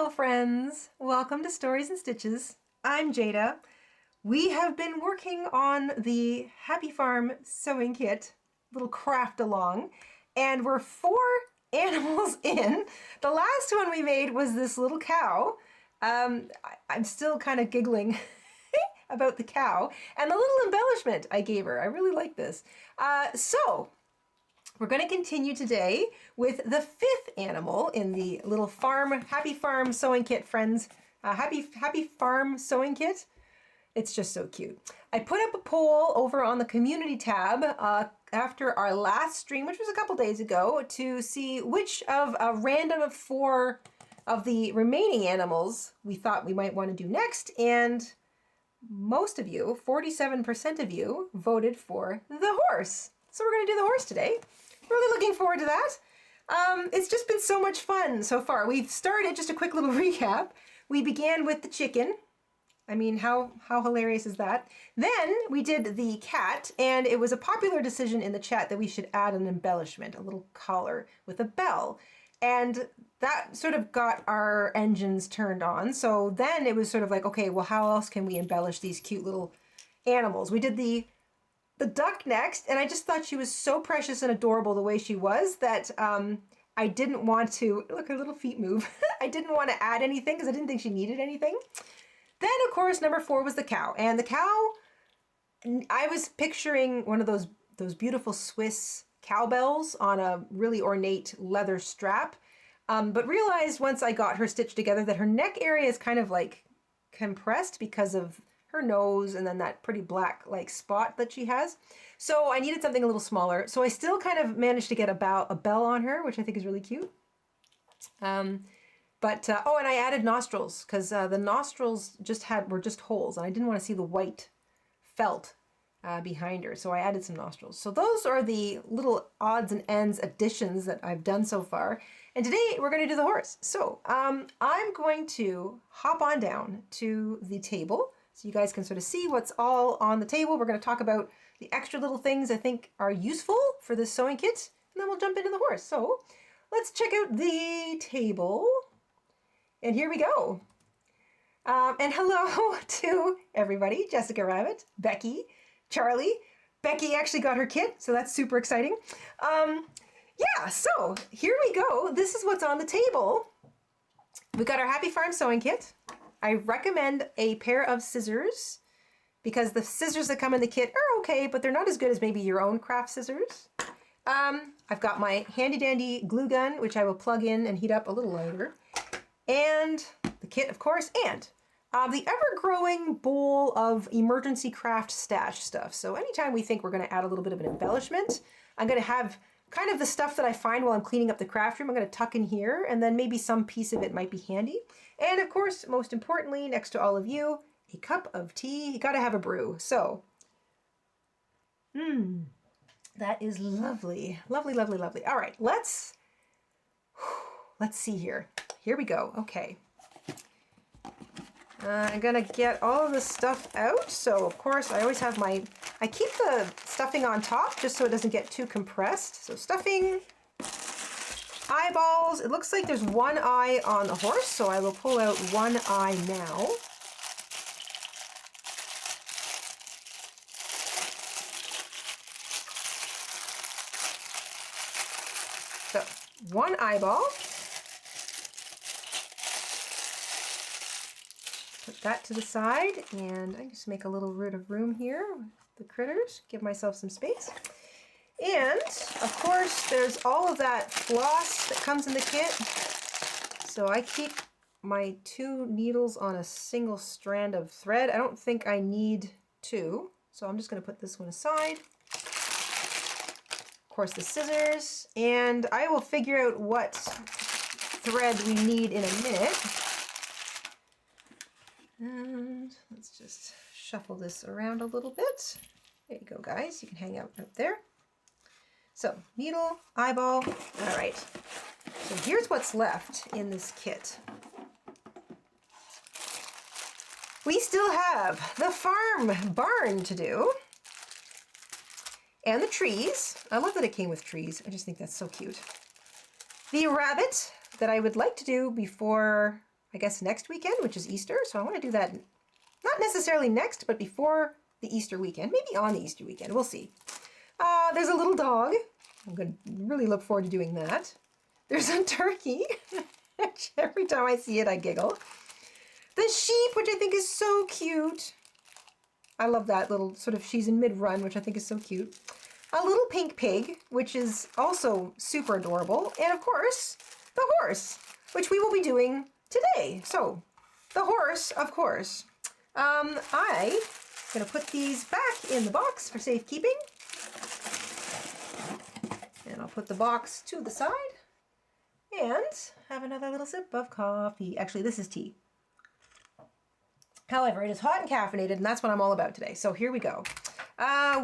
Hello friends, welcome to Stories and Stitches. I'm Jada. We have been working on the Happy Farm sewing kit, little craft along, and we're 4 animals in. The last one we made was this little cow. I'm still kind of giggling about the cow and the little embellishment I gave her. I really like this. So we're going to continue today with the 5th animal in the little Happy Farm sewing kit, friends. Happy Farm sewing kit. It's just so cute. I put up a poll over on the community tab after our last stream, which was a couple days ago, to see which of a random of 4 of the remaining animals we thought we might want to do next. And most of you, 47% of you, voted for the horse. So we're going to do the horse today. Really looking forward to that. It's just been so much fun so far. We've started, just a quick little recap. We began with the chicken. I mean, how hilarious is that? Then we did the cat, and it was a popular decision in the chat that we should add an embellishment, a little collar with a bell. And that sort of got our engines turned on. So then it was sort of like, okay, well, how else can we embellish these cute little animals? We did the duck next, and I just thought she was so precious and adorable the way she was that I didn't want to, look, her little feet move. I didn't want to add anything because I didn't think she needed anything. Then, of course, number 4 was the cow. And the cow, I was picturing one of those beautiful Swiss cowbells on a really ornate leather strap, but realized once I got her stitched together that her neck area is kind of like compressed because of her nose and then that pretty black like spot that she has. So I needed something a little smaller. So I still kind of managed to get a bell on her, which I think is really cute. Oh, and I added nostrils because the nostrils were just holes, and I didn't want to see the white felt behind her. So I added some nostrils. So those are the little odds and ends additions that I've done so far. And today we're going to do the horse. So I'm going to hop on down to the table so you guys can sort of see what's all on the table. We're going to talk about the extra little things I think are useful for this sewing kit, and then we'll jump into the horse. So let's check out the table. And here we go. And hello to everybody. Jessica Rabbit, Becky, Charlie. Becky actually got her kit, so that's super exciting. Yeah, so here we go. This is what's on the table. We got our Happy Farm sewing kit. I recommend a pair of scissors because the scissors that come in the kit are okay, but they're not as good as maybe your own craft scissors. I've got my handy dandy glue gun, which I will plug in and heat up a little later. And the kit, of course, and the ever-growing bowl of emergency craft stash stuff. So anytime we think we're going to add a little bit of an embellishment, I'm going to have kind of the stuff that I find while I'm cleaning up the craft room. I'm going to tuck in here, and then maybe some piece of it might be handy. And of course, most importantly, next to all of you, a cup of tea. You got to have a brew. So, that is lovely. Lovely, lovely, lovely. All right, let's see here. Here we go. Okay. I'm gonna get all of this stuff out. So of course I always have I keep the stuffing on top just so it doesn't get too compressed. So stuffing, eyeballs. It looks like there's one eye on the horse, so I will pull out one eye now. So one eyeball. Put that to the side, and I just make a little bit of room here with the critters, give myself some space. And of course there's all of that floss that comes in the kit. So I keep my 2 needles on a single strand of thread. I don't think I need 2, so I'm just going to put this one aside. Of course the scissors, and I will figure out what thread we need in a minute. And let's just shuffle this around a little bit. There you go, guys. You can hang out there. So, needle, eyeball. All right. So here's what's left in this kit. We still have the farm barn to do. And the trees. I love that it came with trees. I just think that's so cute. The rabbit that I would like to do before I guess, next weekend, which is Easter. So I want to do that, not necessarily next, but before the Easter weekend, maybe on the Easter weekend. We'll see. There's a little dog. I'm going to really look forward to doing that. There's a turkey. Every time I see it, I giggle. The sheep, which I think is so cute. I love that little sort of, she's in mid-run, which I think is so cute. A little pink pig, which is also super adorable. And of course, the horse, which we will be doing today. So, the horse, of course. I'm going to put these back in the box for safekeeping. And I'll put the box to the side. And have another little sip of coffee. Actually, this is tea. However, it is hot and caffeinated, and that's what I'm all about today. So here we go.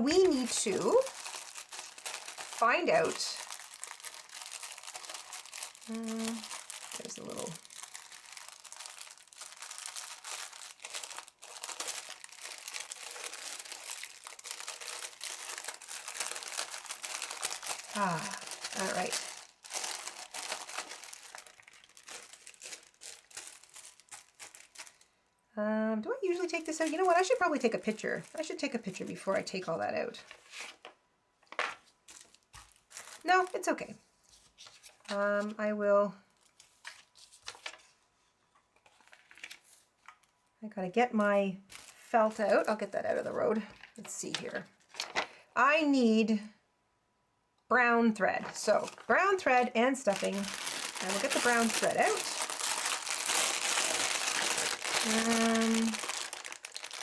We need to find out. There's a little. All right. Do I usually take this out? You know what? I should probably take a picture. I should take a picture before I take all that out. No, it's okay. I gotta get my felt out. I'll get that out of the road. Let's see here. I need brown thread. So brown thread and stuffing. I will get the brown thread out.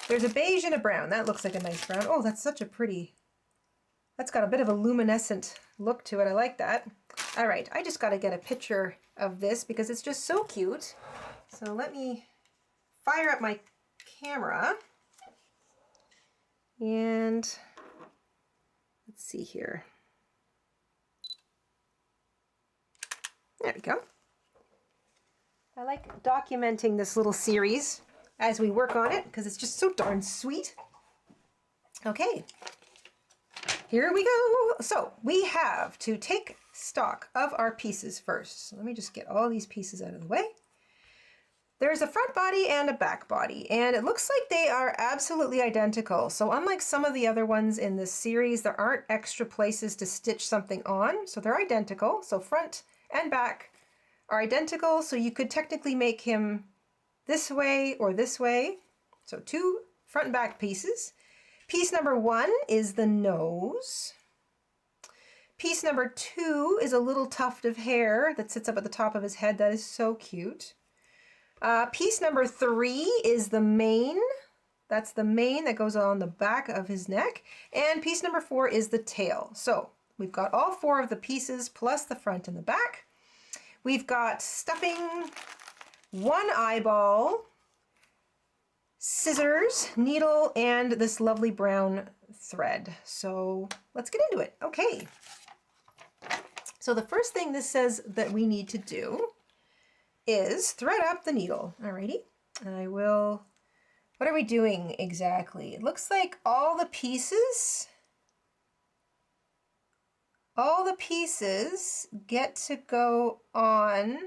There's a beige and a brown. That looks like a nice brown. Oh, that's such a pretty, that's got a bit of a luminescent look to it. I like that. All right, I just got to get a picture of this because it's just so cute. So let me fire up my camera. And let's see here. There we go. I like documenting this little series as we work on it because it's just so darn sweet. Okay, here we go. So we have to take stock of our pieces first. So let me just get all these pieces out of the way. There's a front body and a back body, and it looks like they are absolutely identical. So unlike some of the other ones in this series, there aren't extra places to stitch something on. So they're identical. So front and back are identical. So you could technically make him this way or this way. So two front and back pieces. Piece number 1 is the nose. Piece number 2 is a little tuft of hair that sits up at the top of his head. That is so cute. Piece number 3 is the mane. That's the mane that goes on the back of his neck. And piece number 4 is the tail. So we've got all 4 of the pieces plus the front and the back. We've got stuffing, 1 eyeball, scissors, needle, and this lovely brown thread. So let's get into it. Okay. So the first thing this says that we need to do is thread up the needle. Alrighty. And I will, what are we doing exactly? It looks like all the pieces get to go on.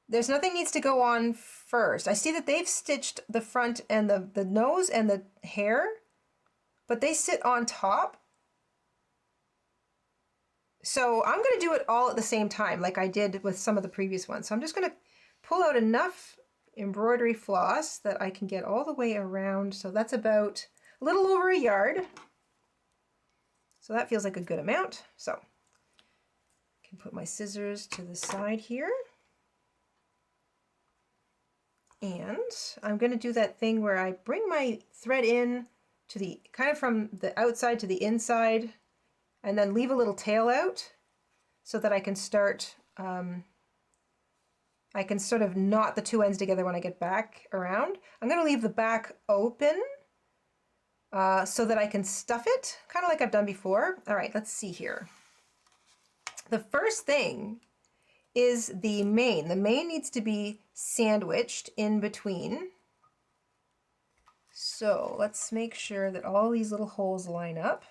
There's nothing needs to go on first. I see that they've stitched the front and the nose and the hair, but they sit on top. So I'm going to do it all at the same time like I did with some of the previous ones. So I'm just going to pull out enough embroidery floss that I can get all the way around. So that's about a little over a yard. So that feels like a good amount. So I can put my scissors to the side here. And I'm going to do that thing where I bring my thread in to the, kind of from the outside to the inside, and then leave a little tail out so that I can start, I can sort of knot the two ends together when I get back around. I'm going to leave the back open so that I can stuff it, kind of like I've done before. All right, let's see here. The first thing is the mane. The mane needs to be sandwiched in between. So let's make sure that all these little holes line up.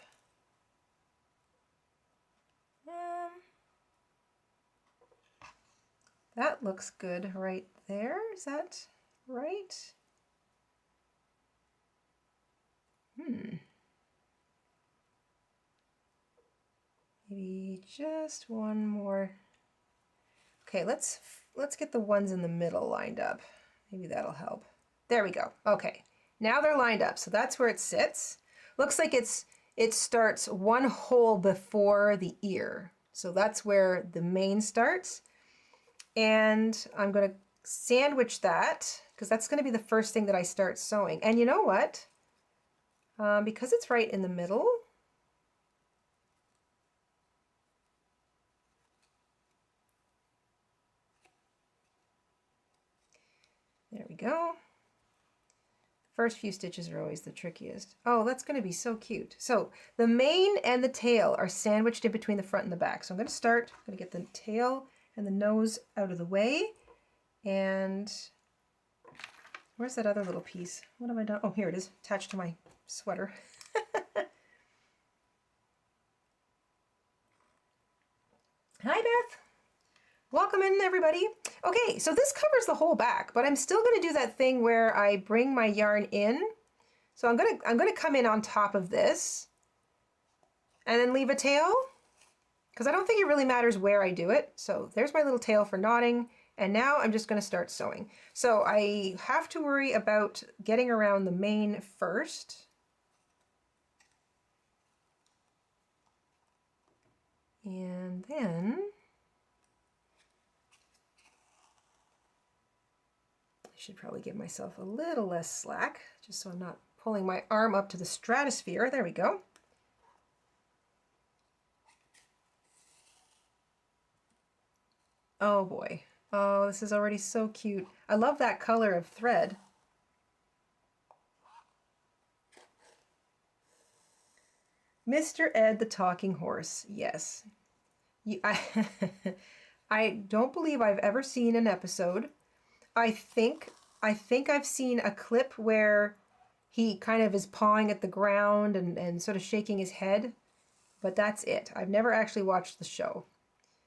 That looks good right there. Is that right? Maybe just one more. Okay, let's get the ones in the middle lined up. Maybe that'll help. There we go. Okay, now they're lined up. So that's where it sits. Looks like it starts one hole before the ear. So that's where the mane starts. And I'm going to sandwich that because that's going to be the first thing that I start sewing. And you know what? Because it's right in the middle, there we go. First few stitches are always the trickiest. Oh, that's going to be so cute. So the mane and the tail are sandwiched in between the front and the back. So I'm going to get the tail and the nose out of the way. And where's that other little piece? What have I done? Oh, here it is, attached to my sweater. Hi, Beth. Welcome in, everybody. Okay, so this covers the whole back, but I'm still going to do that thing where I bring my yarn in. So I'm gonna come in on top of this and then leave a tail, because I don't think it really matters where I do it. So there's my little tail for knotting, and now I'm just going to start sewing. So I have to worry about getting around the mane first. And then I should probably give myself a little less slack, just so I'm not pulling my arm up to the stratosphere. There we go. Oh boy. Oh, this is already so cute. I love that color of thread. Mr. Ed the Talking Horse. Yes. I don't believe I've ever seen an episode. I think I've seen a clip where he kind of is pawing at the ground and sort of shaking his head, but that's it. I've never actually watched the show.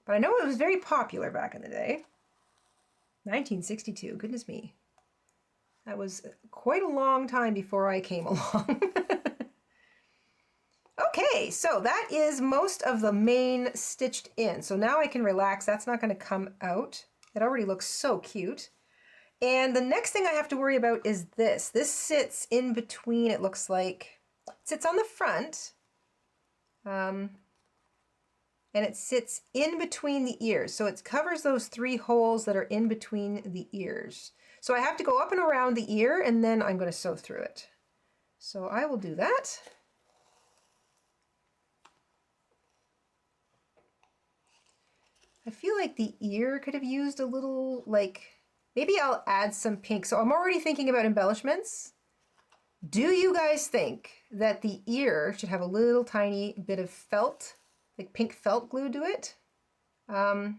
But I know it was very popular back in the day. 1962, goodness me. That was quite a long time before I came along. Okay, so that is most of the mane stitched in. So now I can relax. That's not going to come out. It already looks so cute. And the next thing I have to worry about is this. This sits in between, it looks like. It sits on the front. And it sits in between the ears. So it covers those 3 holes that are in between the ears. So I have to go up and around the ear, and then I'm going to sew through it. So I will do that. I feel like the ear could have used a little, like, maybe I'll add some pink. So I'm already thinking about embellishments. Do you guys think that the ear should have a little tiny bit of felt, like pink felt glue to it? I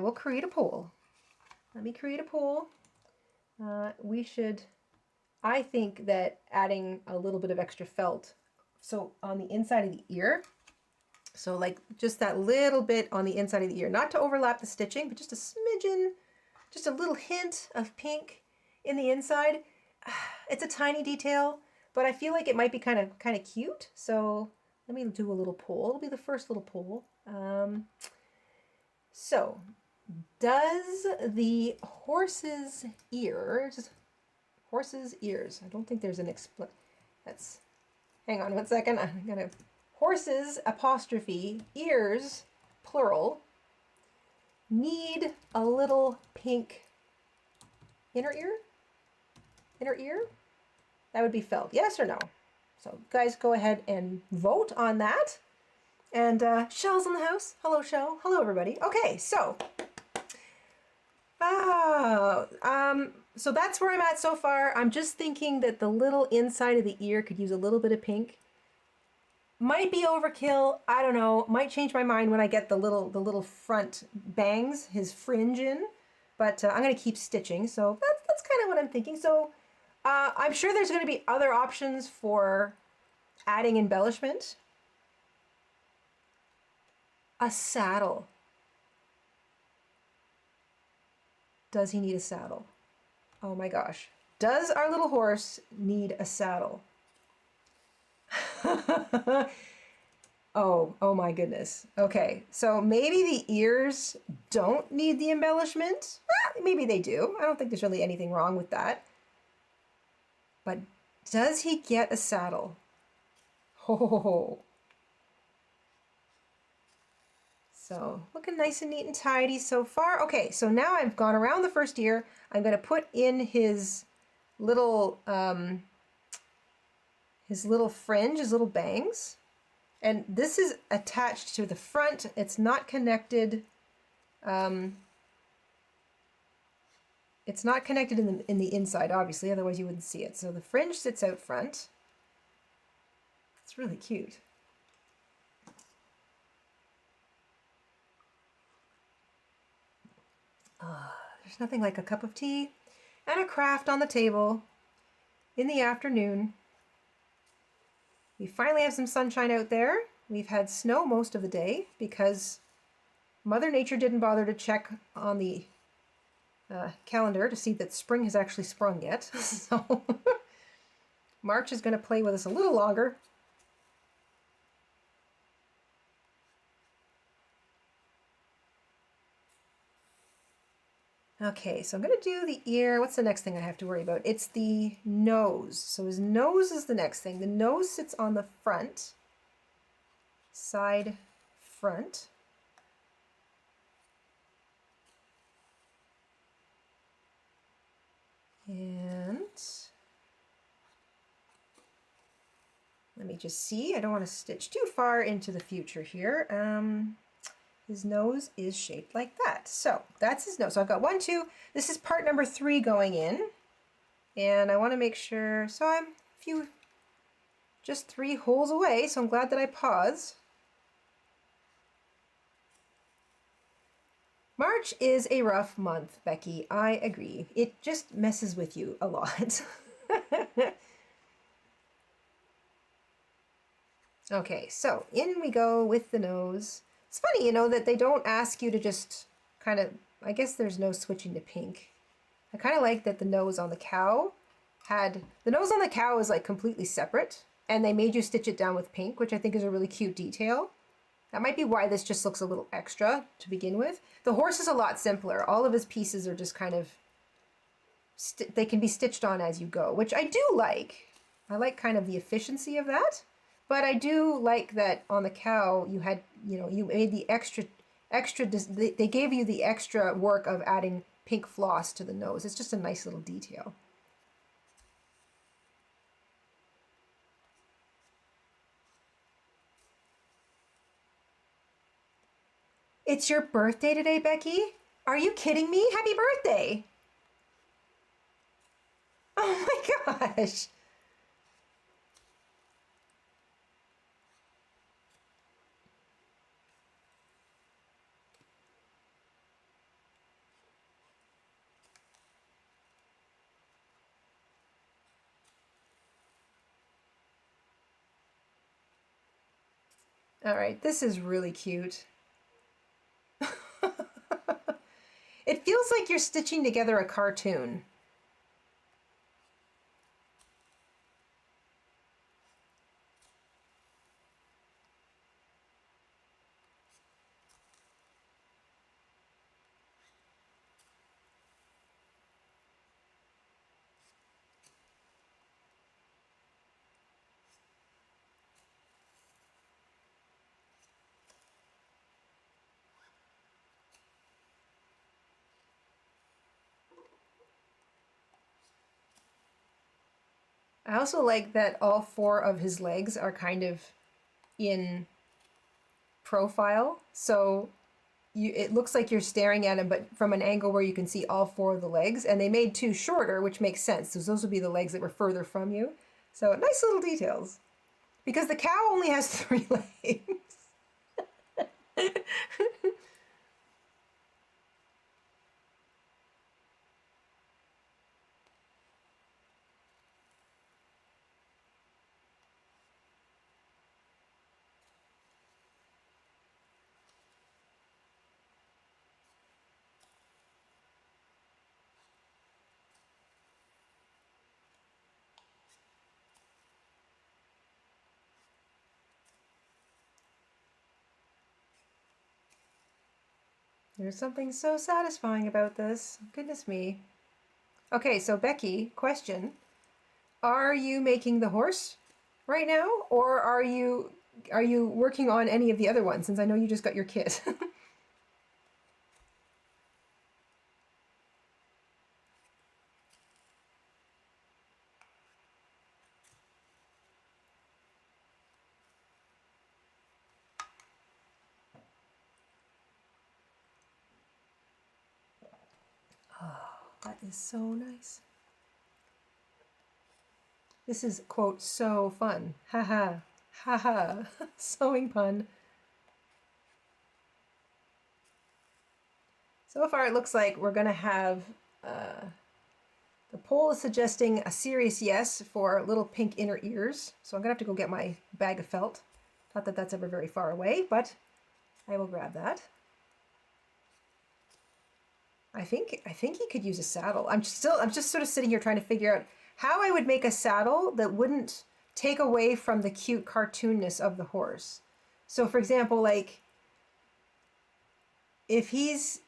will create a poll. Let me create a poll. I think that adding a little bit of extra felt, so on the inside of the ear, so like just that little bit on the inside of the ear, not to overlap the stitching, but just a smidgen, just a little hint of pink in the inside. It's a tiny detail, but I feel like it might be kind of cute. So let me do a little poll. It'll be the first little poll. So does the horse's ears, I don't think there's an that's, hang on 1 second. I'm gonna, horses apostrophe ears plural need a little pink inner ear? That would be felt, yes or no? So guys, go ahead and vote on that. And Shell's in the house. Hello, Shell. Hello, everybody. Okay, so so that's where I'm at so far. I'm just thinking that the little inside of the ear could use a little bit of pink. Might be overkill. I don't know. Might change my mind when I get the little front bangs, his fringe in. But I'm going to keep stitching. So that's kind of what I'm thinking. So I'm sure there's going to be other options for adding embellishment. A saddle. Does he need a saddle? Oh my gosh. Does our little horse need a saddle? Oh my goodness. Okay, so maybe the ears don't need the embellishment. Maybe they do. I don't think there's really anything wrong with that. But does he get a saddle? Ho. So looking nice and neat and tidy so far. Okay, so now I've gone around the first ear. I'm going to put in his little fringe, his little bangs. And this is attached to the front. It's not connected. It's not connected in the inside, obviously, otherwise you wouldn't see it. So the fringe sits out front. It's really cute. There's nothing like a cup of tea and a craft on the table in the afternoon. We finally have some sunshine out there. We've had snow most of the day because Mother Nature didn't bother to check on the calendar to see that spring has actually sprung yet. So March is going to play with us a little longer. Okay, so I'm going to do the ear. What's the next thing I have to worry about? It's the nose. So his nose is the next thing. The nose sits on the front, side front. And let me just see. I don't want to stitch too far into the future here. His nose is shaped like that. So that's his nose. So I've got 1, 2. This is part number 3 going in. And I want to make sure, so I'm just 3 holes away, so I'm glad that I paused. March is a rough month, Becky. I agree. It just messes with you a lot. Okay, so in we go with the nose. It's funny, you know, that they don't ask you to just kind of, I guess there's no switching to pink. I kind of like that the nose on the cow is like completely separate, and they made you stitch it down with pink, which I think is a really cute detail. That might be why this just looks a little extra to begin with. The horse is a lot simpler. All of his pieces are just kind of, they can be stitched on as you go, which I do like. I like kind of the efficiency of that. But I do like that on the cow, you had, you know, you made the they gave you the extra work of adding pink floss to the nose. It's just a nice little detail. It's your birthday today, Becky? Are you kidding me? Happy birthday! Oh my gosh! All right, this is really cute. It feels like you're stitching together a cartoon. I also like that all 4 of his legs are kind of in profile, so it looks like you're staring at him, but from an angle where you can see all 4 of the legs, and they made 2 shorter, which makes sense, because those would be the legs that were further from you. So nice little details. Because the cow only has 3 legs. There's something so satisfying about this. Goodness me. Okay, so Becky, question. Are you making the horse right now, or are you working on any of the other ones, since I know you just got your kit? Oh, that is so nice. This is, quote, so fun. Haha. Haha. Sewing pun. So far it looks like we're going to have, the poll is suggesting a serious yes for little pink inner ears. So I'm going to have to go get my bag of felt. Not that that's ever very far away, but I will grab that. I think he could use a saddle. I'm just sort of sitting here trying to figure out how I would make a saddle that wouldn't take away from the cute cartoonness of the horse. So for example, like if he's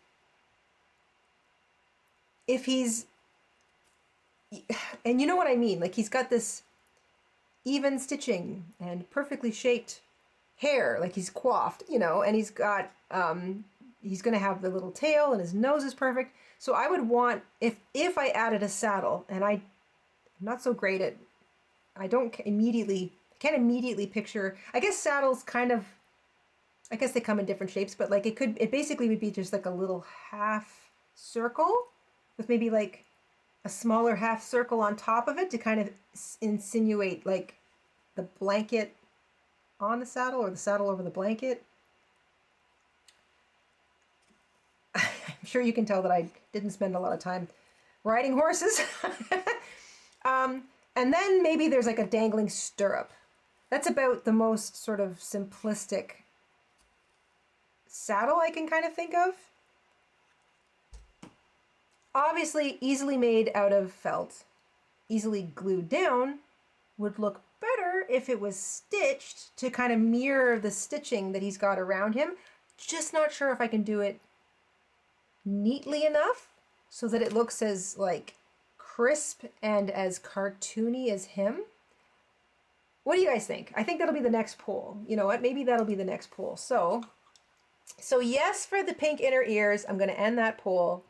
and you know what I mean, like he's got this even stitching and perfectly shaped hair, like he's coiffed, you know, and he's got he's going to have the little tail and his nose is perfect. So I would want, if I added a saddle, and I'm not so great at, I can't immediately picture, I guess saddles kind of, I guess they come in different shapes, but like it basically would be just like a little half circle with maybe like a smaller half circle on top of it to kind of insinuate like the blanket on the saddle or the saddle over the blanket. I'm sure you can tell that I didn't spend a lot of time riding horses. And then maybe there's like a dangling stirrup. That's about the most sort of simplistic saddle I can kind of think of. Obviously, easily made out of felt, easily glued down, would look better if it was stitched to kind of mirror the stitching that he's got around him. Just not sure if I can do it neatly enough so that it looks as like crisp and as cartoony as him. What do you guys think? I think that'll be the next poll. You know what? Maybe that'll be the next poll. So yes for the pink inner ears. I'm going to end that poll.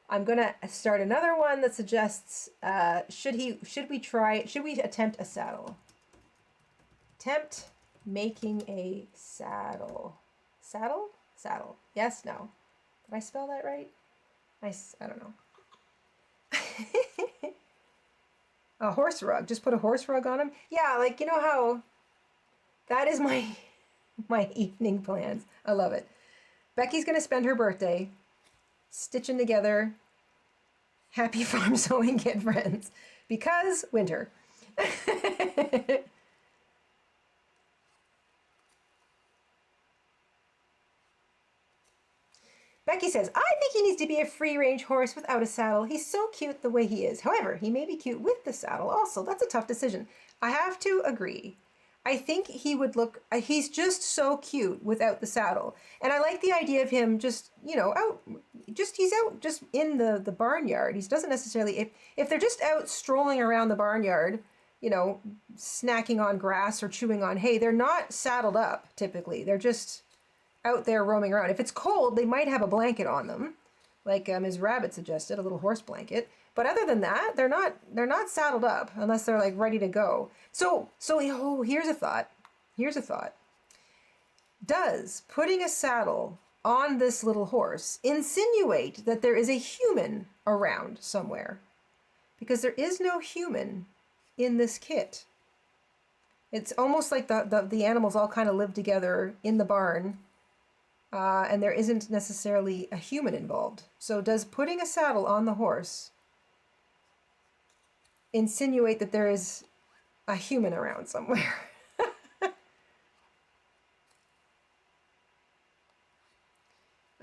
I'm going to start another one that suggests should we attempt a saddle? Attempt making a saddle. Saddle? Saddle. Yes, no. Did I spell that right? I don't know. A horse rug. Just put a horse rug on him. Yeah, like, you know how that is my evening plans. I love it. Becky's going to spend her birthday stitching together Happy Farm Sewing Kit friends because winter. Becky says, I think he needs to be a free-range horse without a saddle. He's so cute the way he is. However, he may be cute with the saddle also. That's a tough decision. I have to agree. I think he would look, he's just so cute without the saddle. And I like the idea of him just, you know, he's out just in the barnyard. He doesn't necessarily, if they're just out strolling around the barnyard, you know, snacking on grass or chewing on hay, they're not saddled up typically. They're just out there roaming around. If it's cold, they might have a blanket on them, like Ms. Rabbit suggested, a little horse blanket. But other than that, they're not saddled up unless they're like ready to go. So here's a thought. Here's a thought. Does putting a saddle on this little horse insinuate that there is a human around somewhere? Because there is no human in this kit. It's almost like the animals all kind of live together in the barn. And there isn't necessarily a human involved. So does putting a saddle on the horse insinuate that there is a human around somewhere?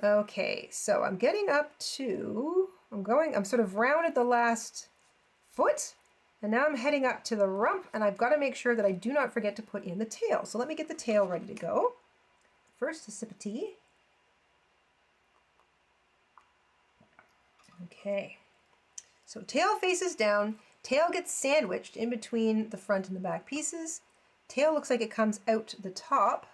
Okay, so I'm getting up to, I'm sort of rounded the last foot, and now I'm heading up to the rump, and I've got to make sure that I do not forget to put in the tail. So let me get the tail ready to go. First, a sip of tea. Okay, so tail faces down, tail gets sandwiched in between the front and the back pieces. Tail looks like it comes out the top.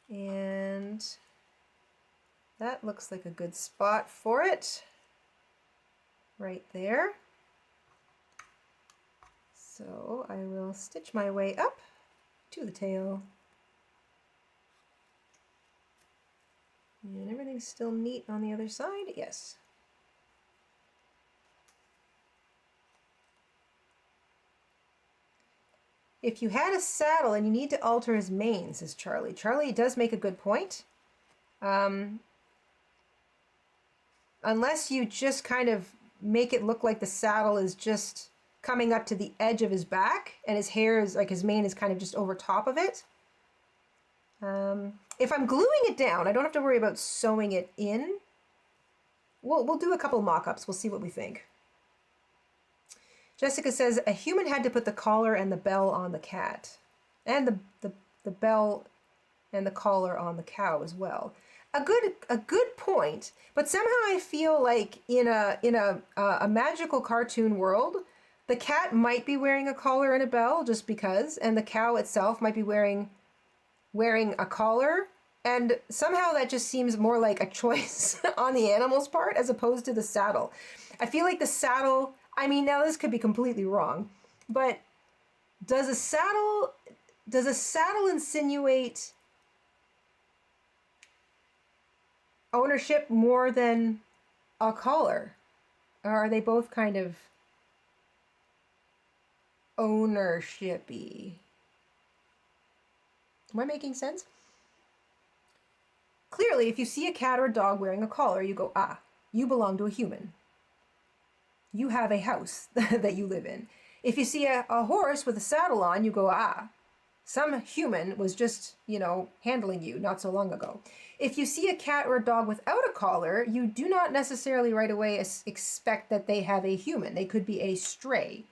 And that looks like a good spot for it, right there. So I will stitch my way up to the tail. And everything's still neat on the other side, yes. If you had a saddle and you need to alter his mane, says Charlie. Charlie does make a good point. Unless you just kind of make it look like the saddle is just coming up to the edge of his back and his hair is like his mane is kind of just over top of it. If I'm gluing it down, I don't have to worry about sewing it in. We'll do a couple mock-ups. We'll see what we think. Jessica says a human had to put the collar and the bell on the cat, and the bell and the collar on the cow as well. A good point, but somehow I feel like in a magical cartoon world, the cat might be wearing a collar and a bell just because, and the cow itself might be wearing a collar, and somehow that just seems more like a choice on the animal's part as opposed to the saddle. I feel like the saddle, I mean, now this could be completely wrong, but does a saddle insinuate ownership more than a collar? Or are they both kind of ownership-y? Am I making sense? Clearly, if you see a cat or a dog wearing a collar, you go, ah, you belong to a human. You have a house that you live in. If you see a horse with a saddle on, you go, ah, some human was just, handling you not so long ago. If you see a cat or a dog without a collar, you do not necessarily right away expect that they have a human. They could be a stray.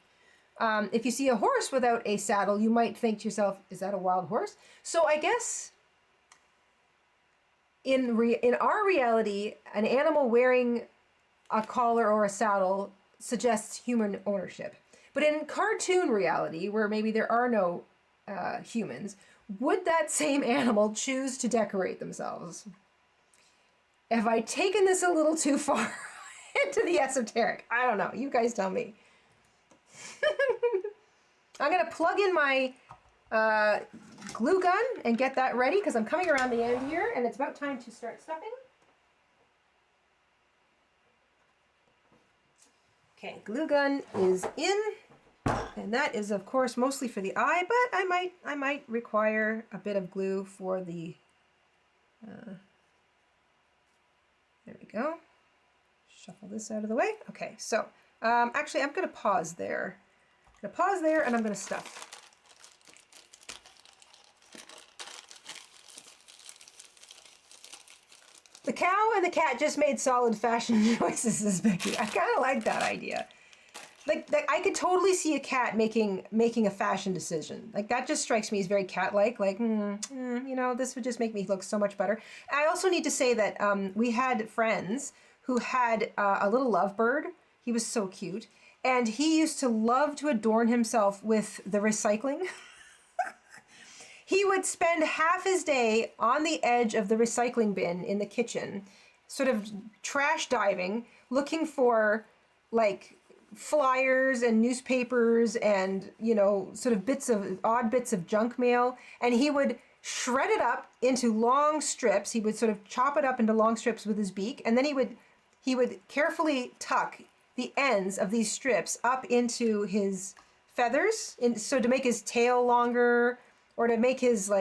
If you see a horse without a saddle, you might think to yourself, is that a wild horse? So I guess in our reality, an animal wearing a collar or a saddle suggests human ownership. But in cartoon reality, where maybe there are no humans, would that same animal choose to decorate themselves? Have I taken this a little too far into the esoteric? I don't know. You guys tell me. I'm going to plug in my glue gun and get that ready because I'm coming around the end here and it's about time to start stuffing. Okay, glue gun is in, and that is of course mostly for the eye, but I might require a bit of glue for the, there we go. Shuffle this out of the way. Okay, so actually I'm going to pause there. I'm going to pause there and I'm going to stuff. The cow and the cat just made solid fashion choices, says Becky. I kind of like that idea. Like I could totally see a cat making a fashion decision. Like that just strikes me as very cat-like. Like, this would just make me look so much better. I also need to say that we had friends who had a little lovebird. He was so cute. And he used to love to adorn himself with the recycling. He would spend half his day on the edge of the recycling bin in the kitchen, sort of trash diving, looking for like flyers and newspapers and, sort of odd bits of junk mail. And he would shred it up into long strips. He would sort of chop it up into long strips with his beak. And then he would carefully tuck the ends of these strips up into his feathers. So to make his tail longer, or to make his,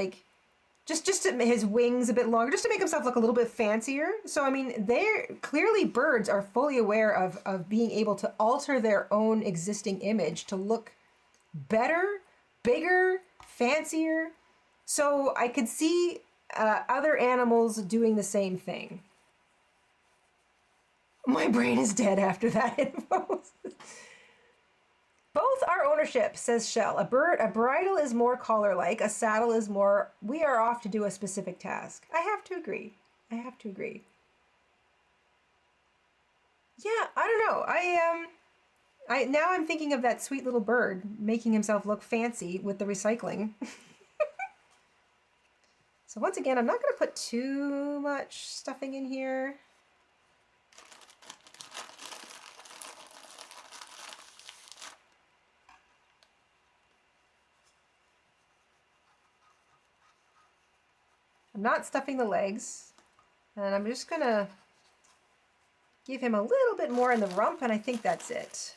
just to make his wings a bit longer, just to make himself look a little bit fancier. So, I mean, clearly birds are fully aware of being able to alter their own existing image to look better, bigger, fancier. So I could see other animals doing the same thing. My brain is dead after that info. Both are ownership, says Shell. A bridle is more collar-like, a saddle is more, we are off to do a specific task. I have to agree. I have to agree. Yeah, I don't know. Now I'm thinking of that sweet little bird making himself look fancy with the recycling. So once again, I'm not going to put too much stuffing in here. I'm not stuffing the legs, and I'm just going to give him a little bit more in the rump, and I think that's it.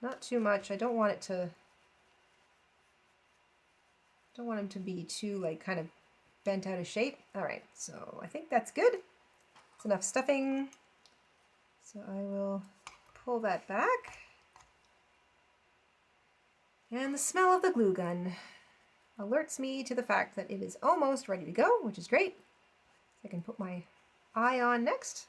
Not too much. I don't want him to be too like kind of bent out of shape. All right, so I think that's good. It's enough stuffing. So I will pull that back. And the smell of the glue gun alerts me to the fact that it is almost ready to go, which is great. I can put my eye on next.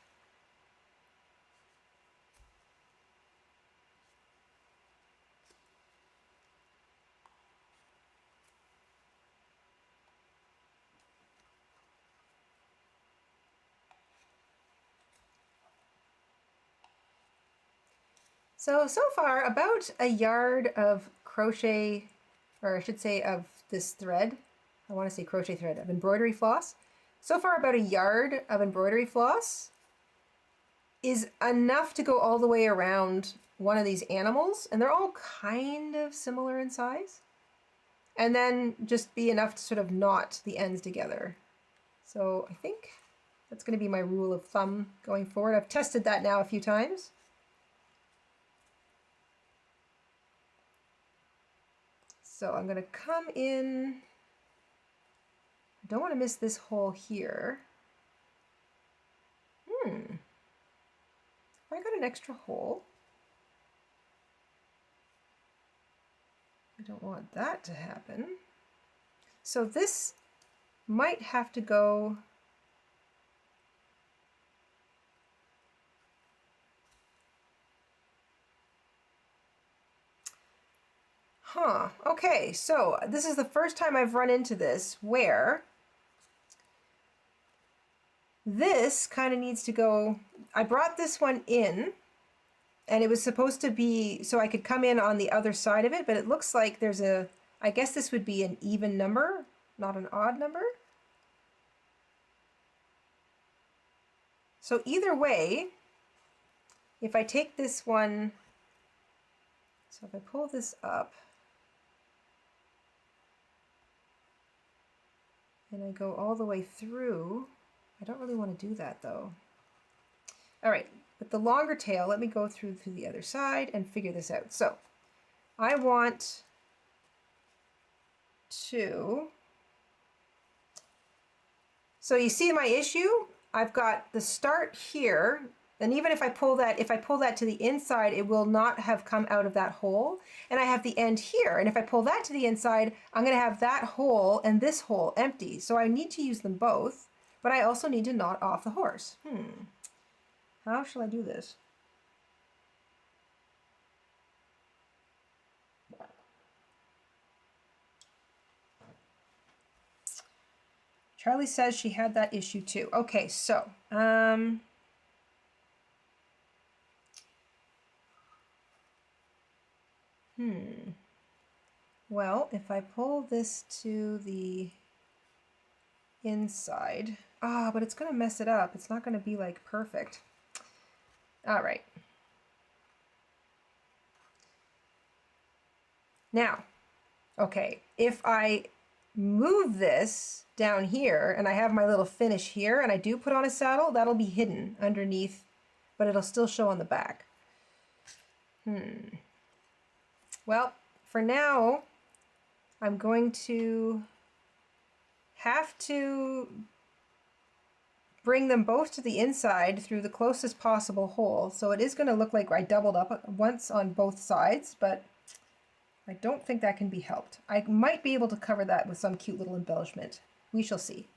So far about a yard of crochet, or I should say of this thread, I want to say crochet thread, of embroidery floss. So far about a yard of embroidery floss is enough to go all the way around one of these animals, and they're all kind of similar in size. And then just be enough to sort of knot the ends together. So I think that's going to be my rule of thumb going forward. I've tested that now a few times. So I'm going to come in, I don't want to miss this hole here. I got an extra hole. I don't want that to happen. So this might have to go okay, so this is the first time I've run into this where this kind of needs to go. I brought this one in and it was supposed to be so I could come in on the other side of it, but it looks like there's a, I guess this would be an even number, not an odd number. So either way, if I take this one, so if I pull this up, and I go all the way through, I don't really want to do that though. All right, with the longer tail, let me go through to the other side and figure this out. So I want to, so you see my issue? I've got the start here, and even if I pull that to the inside, it will not have come out of that hole. And I have the end here, and if I pull that to the inside, I'm going to have that hole and this hole empty. So I need to use them both, but I also need to knot off the horse. How shall I do this? Charlie says she had that issue too. Okay, so well, if I pull this to the inside, but it's gonna mess it up. It's not gonna be like perfect. All right. Now, okay, if I move this down here and I have my little finish here and I do put on a saddle, that'll be hidden underneath, but it'll still show on the back. Well, for now, I'm going to have to bring them both to the inside through the closest possible hole. So it is going to look like I doubled up once on both sides, but I don't think that can be helped. I might be able to cover that with some cute little embellishment. We shall see.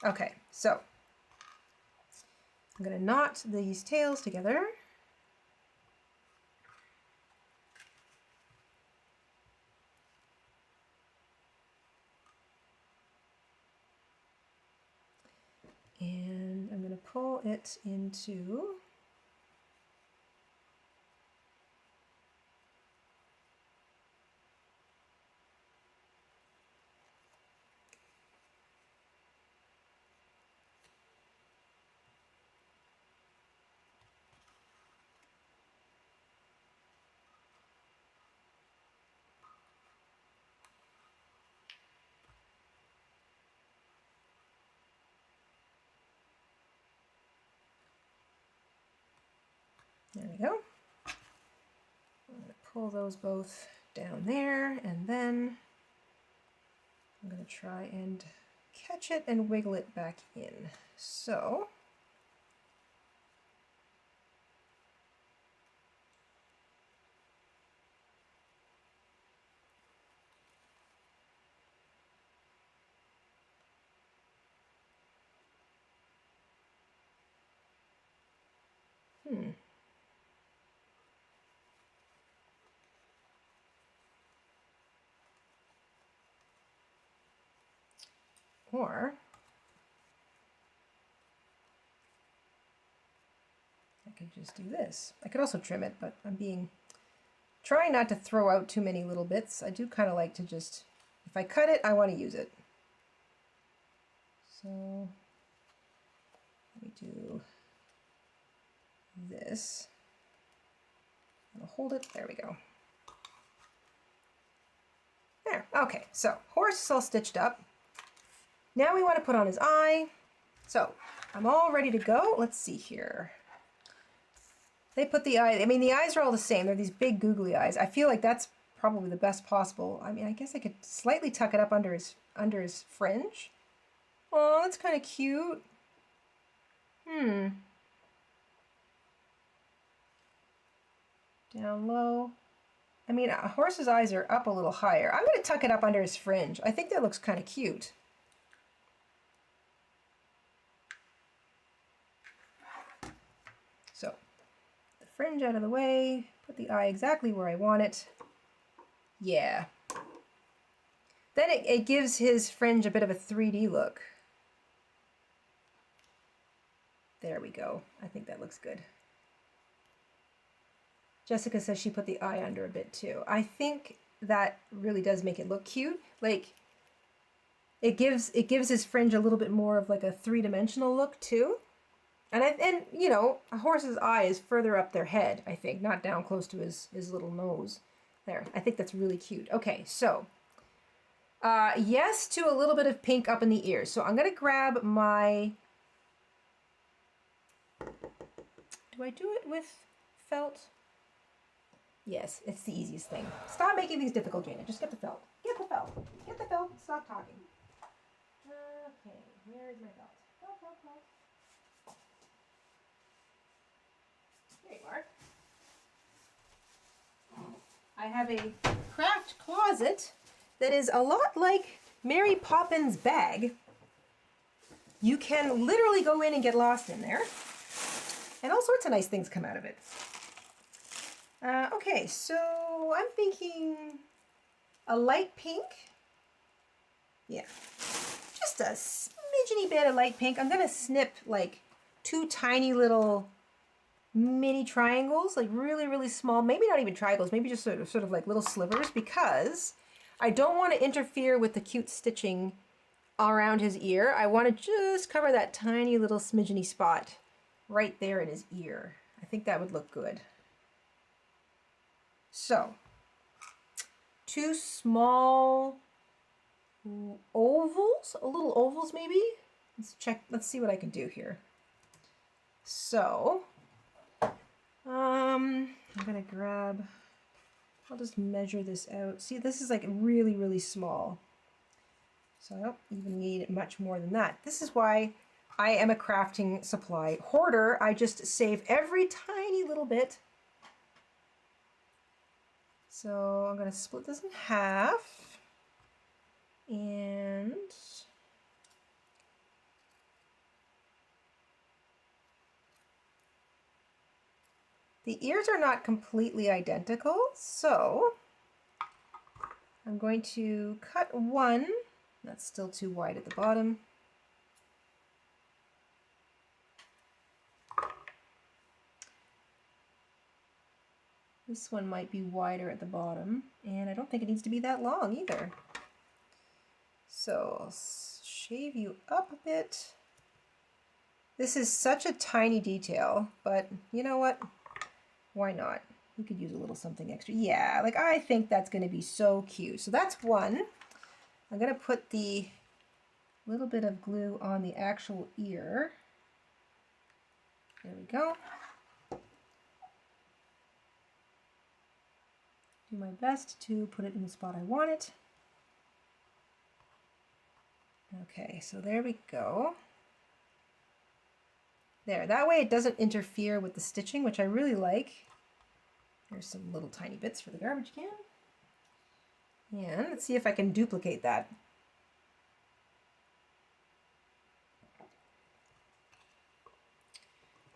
Okay, so I'm going to knot these tails together. it into there we go. I'm going to pull those both down there, and then I'm going to try and catch it and wiggle it back in. So or I could just do this. I could also trim it, but trying not to throw out too many little bits. I do kind of like to just, if I cut it, I want to use it. So let me do this. I'll hold it. There we go. There. Okay, so horse is all stitched up. Now we want to put on his eye. So I'm all ready to go. Let's see here. They put the eye, I mean, the eyes are all the same. They're these big googly eyes. I feel like that's probably the best possible. I mean, I guess I could slightly tuck it up under his fringe. Oh, that's kind of cute. Down low. I mean, a horse's eyes are up a little higher. I'm going to tuck it up under his fringe. I think that looks kind of cute. So, the fringe out of the way, put the eye exactly where I want it. Yeah. Then it gives his fringe a bit of a 3D look. There we go. I think that looks good. Jessica says she put the eye under a bit too. I think that really does make it look cute. Like, it gives his fringe a little bit more of like a three-dimensional look too. And you know, a horse's eye is further up their head, I think, not down close to his little nose. There, I think that's really cute. Okay, so yes to a little bit of pink up in the ears. So I'm gonna grab my, do I do it with felt? Yes, it's the easiest thing. Stop making things difficult, Jana. Just get the felt. Get the felt. Get the felt. Stop talking. Okay, where is my felt? Felt, felt, felt. There you are. I have a craft closet that is a lot like Mary Poppins' bag. You can literally go in and get lost in there. And all sorts of nice things come out of it. Okay, so I'm thinking a light pink. Yeah, just a smidgeny bit of light pink. I'm gonna snip like 2 tiny little mini triangles, like really, really small, maybe not even triangles, maybe just sort of like little slivers, because I don't want to interfere with the cute stitching around his ear. I want to just cover that tiny little smidgeny spot right there in his ear. I think that would look good. So, 2 small ovals, little ovals maybe? Let's see what I can do here. So, I'm gonna grab, I'll just measure this out. See, this is like really, really small. So I don't even need much more than that. This is why I am a crafting supply hoarder. I just save every tiny little bit. So I'm going to split this in half, and the ears are not completely identical, so I'm going to cut one. That's still too wide at the bottom. This one might be wider at the bottom, and I don't think it needs to be that long either. So I'll shave you up a bit. This is such a tiny detail, but you know what? Why not? You could use a little something extra. Yeah, like I think that's going to be so cute. So that's one. I'm going to put the little bit of glue on the actual ear. There we go. Do my best to put it in the spot I want it. Okay, so there we go. There, that way it doesn't interfere with the stitching, which I really like. There's some little tiny bits for the garbage can. And let's see if I can duplicate that.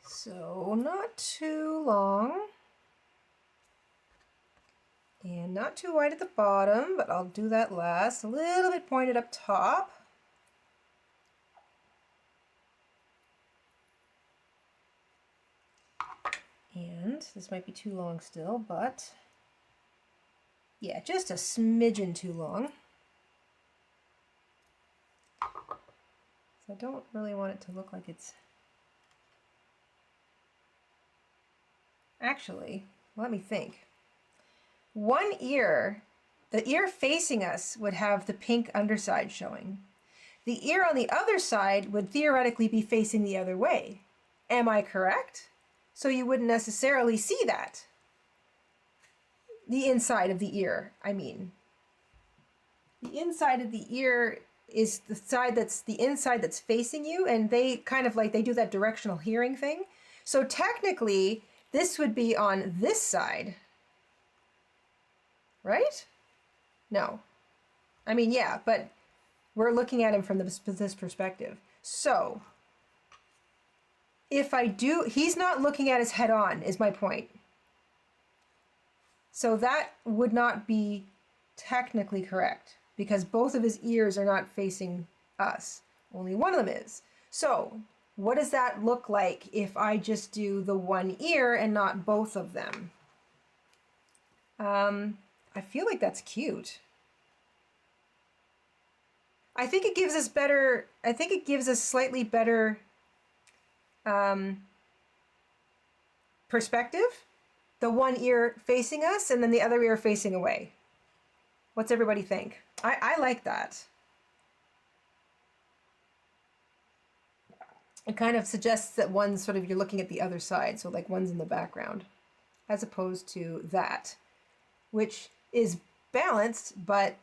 So not too long. And not too wide at the bottom, but I'll do that last. A little bit pointed up top. And this might be too long still, but yeah, just a smidgen too long. So I don't really want it to look like it's... Actually, let me think. One ear, the ear facing us would have the pink underside showing. The ear on the other side would theoretically be facing the other way. Am I correct? So you wouldn't necessarily see that. The inside of the ear, I mean. The inside of the ear is the side that's the inside that's facing you, and they kind of like, they do that directional hearing thing. So technically, this would be on this side. Right? No. I mean, yeah, but we're looking at him from this perspective. So, if I do, he's not looking at us head on, is my point. So that would not be technically correct, because both of his ears are not facing us. Only one of them is. So, what does that look like if I just do the one ear and not both of them? I feel like that's cute. I think it gives us better, I think it gives us slightly better perspective. The one ear facing us and then the other ear facing away. What's everybody think? I like that. It kind of suggests that one's sort of, you're looking at the other side, so like one's in the background, as opposed to that, which is balanced, but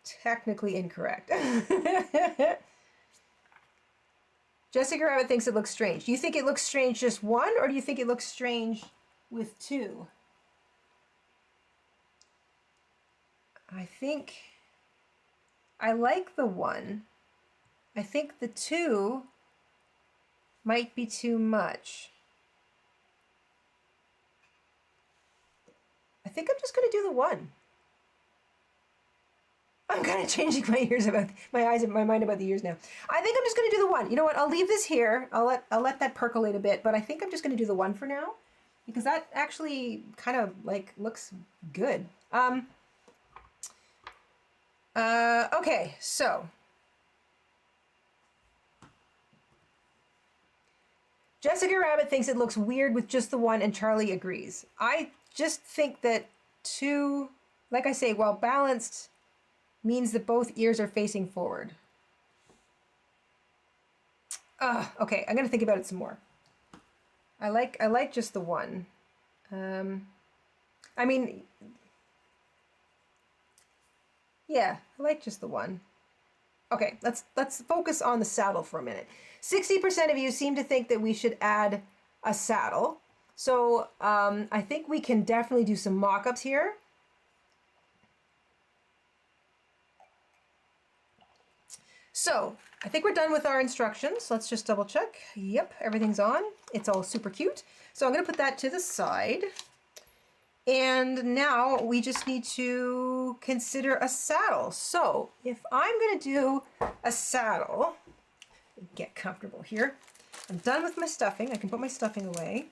technically incorrect. Jessica Rabbit thinks it looks strange. Do you think it looks strange just one, or do you think it looks strange with two? I think I like the one. I think the two might be too much. I think I'm just going to do the one. I'm kind of changing my ears about my eyes and my mind about the ears now. I think I'm just going to do the one. You know what? I'll leave this here. I'll let that percolate a bit, but I think I'm just going to do the one for now, because that actually kind of like looks good. Okay, so Jessica Rabbit thinks it looks weird with just the one, and Charlie agrees. I just think that two, like I say, while balanced, means that both ears are facing forward. Okay, I'm gonna think about it some more. I like just the one. I mean, yeah, I like just the one. Okay, let's focus on the saddle for a minute. 60% of you seem to think that we should add a saddle. So I think we can definitely do some mock-ups here. So I think we're done with our instructions. Let's just double check. Yep, everything's on. It's all super cute. So I'm going to put that to the side. And now we just need to consider a saddle. So if I'm going to do a saddle, get comfortable here. I'm done with my stuffing. I can put my stuffing away.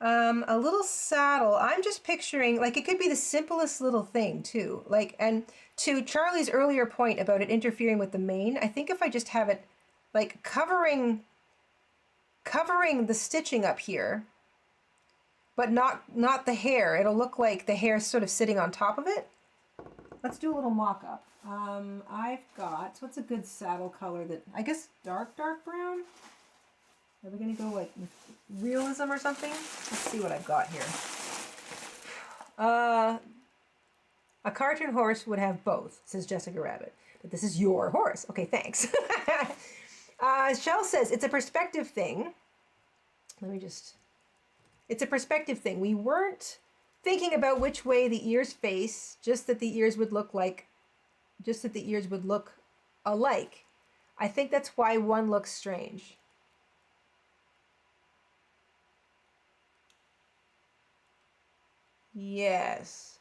A little saddle. I'm just picturing, like, it could be the simplest little thing too. Like, and to Charlie's earlier point about it interfering with the mane, I think if I just have it like covering the stitching up here, but not the hair. It'll look like the hair sort of sitting on top of it. Let's do a little mock-up. I've got, what's a good saddle color that, I guess dark brown? Are we gonna go like with realism or something? Let's see what I've got here. A cartoon horse would have both, says Jessica Rabbit. But this is your horse. Okay, thanks. Shell says, it's a perspective thing. Let me just, it's a perspective thing. We weren't thinking about which way the ears face, just that the ears would look alike. I think that's why one looks strange. Yes.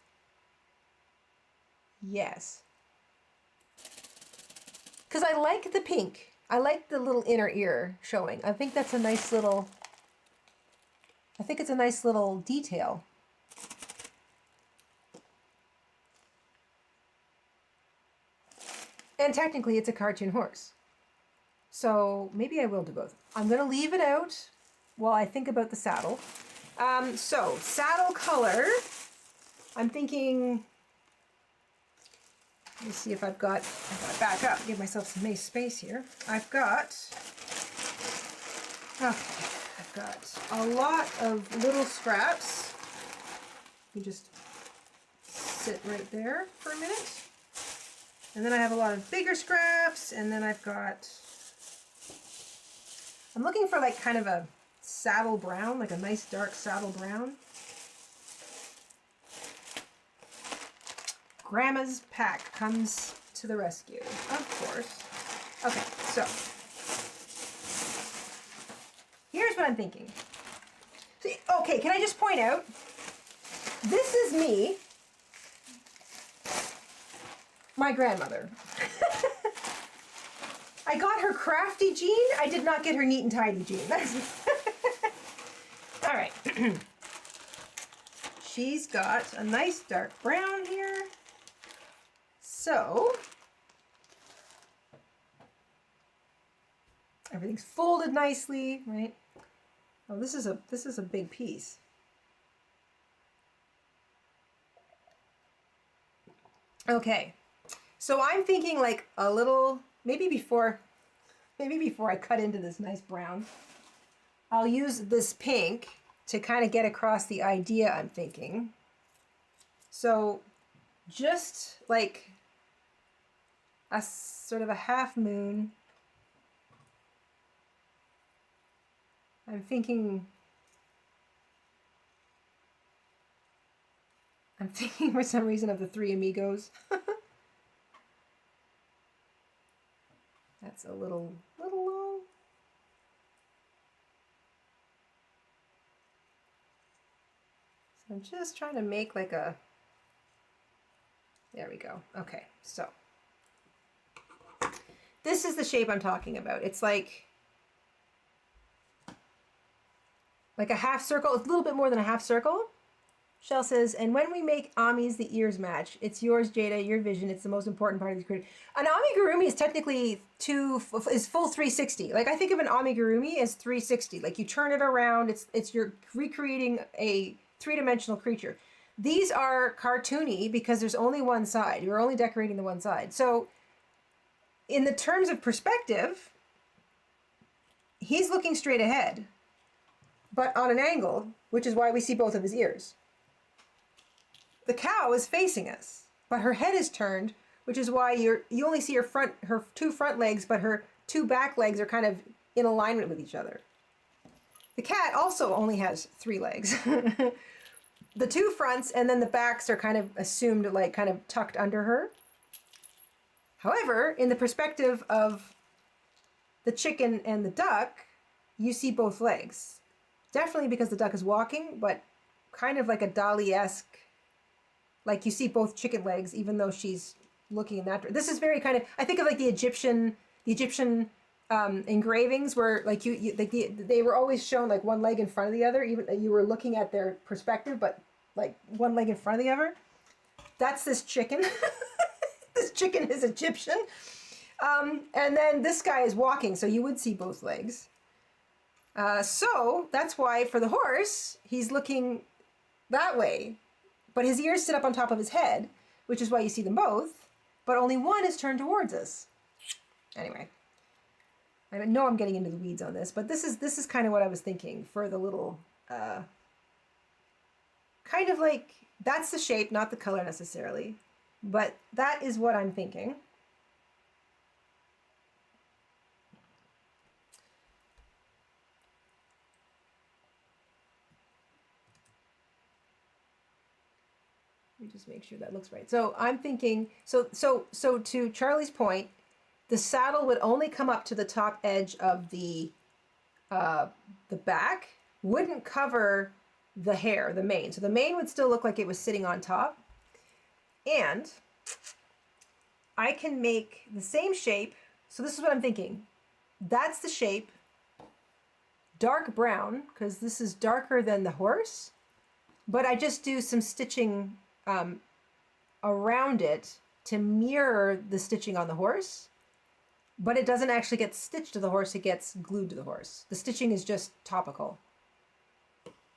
Yes. Because I like the pink. I like the little inner ear showing. I think that's a nice little, I think it's a nice little detail. And technically it's a cartoon horse. So maybe I will do both. I'm going to leave it out while I think about the saddle. So saddle color, I'm thinking, let me see if I gotta back up, give myself some nice space here. I've got a lot of little scraps. You just sit right there for a minute. And then I have a lot of bigger scraps, and then I've got, I'm looking for like kind of a saddle brown, like a nice dark saddle brown. Grandma's pack comes to the rescue, of course. Okay, so here's what I'm thinking. See, okay, can I just point out, this is me, my grandmother. I got her crafty jean. I did not get her neat and tidy jean. All right. She's got a nice dark brown here. So everything's folded nicely, right? Oh, this is a big piece. Okay. So I'm thinking like a little, maybe before I cut into this nice brown, I'll use this pink to kind of get across the idea I'm thinking. So just like a sort of a half moon, I'm thinking for some reason of the Three Amigos. That's a little long. So I'm just trying to make like a, there we go. Okay, so this is the shape I'm talking about. It's like a half circle. It's a little bit more than a half circle. Shell says, and when we make amis, the ears match. It's yours, Jada, your vision. It's the most important part of the creative. An amigurumi is technically is full 360. Like I think of an amigurumi as 360. Like you turn it around, you're recreating a three-dimensional creature. These are cartoony because there's only one side. You're only decorating the one side. So in the terms of perspective, he's looking straight ahead, but on an angle, which is why we see both of his ears. The cow is facing us, but her head is turned, which is why you only see her two front legs, but her two back legs are kind of in alignment with each other. The cat also only has 3 legs. The 2 fronts and then the backs are kind of assumed like kind of tucked under her. However, in the perspective of the chicken and the duck, you see both legs. Definitely because the duck is walking, but kind of like a Dali-esque, like you see both chicken legs, even though she's looking in that direction. This is very kind of, I think of like the Egyptian engravings where like they were always shown like one leg in front of the other, even you were looking at their perspective, but like one leg in front of the other. That's this chicken. This chicken is Egyptian. And then this guy is walking, so you would see both legs. So that's why for the horse, he's looking that way, but his ears sit up on top of his head, which is why you see them both, but only one is turned towards us. Anyway, I know I'm getting into the weeds on this, but this is kind of what I was thinking for the little, kind of like, that's the shape, not the color necessarily, but that is what I'm thinking. Let me just make sure that looks right. So I'm thinking, so to Charlie's point, the saddle would only come up to the top edge of the back, wouldn't cover the hair, the mane. So the mane would still look like it was sitting on top. And I can make the same shape. So this is what I'm thinking. That's the shape, dark brown, because this is darker than the horse, but I just do some stitching around it to mirror the stitching on the horse, but it doesn't actually get stitched to the horse, it gets glued to the horse. The stitching is just topical.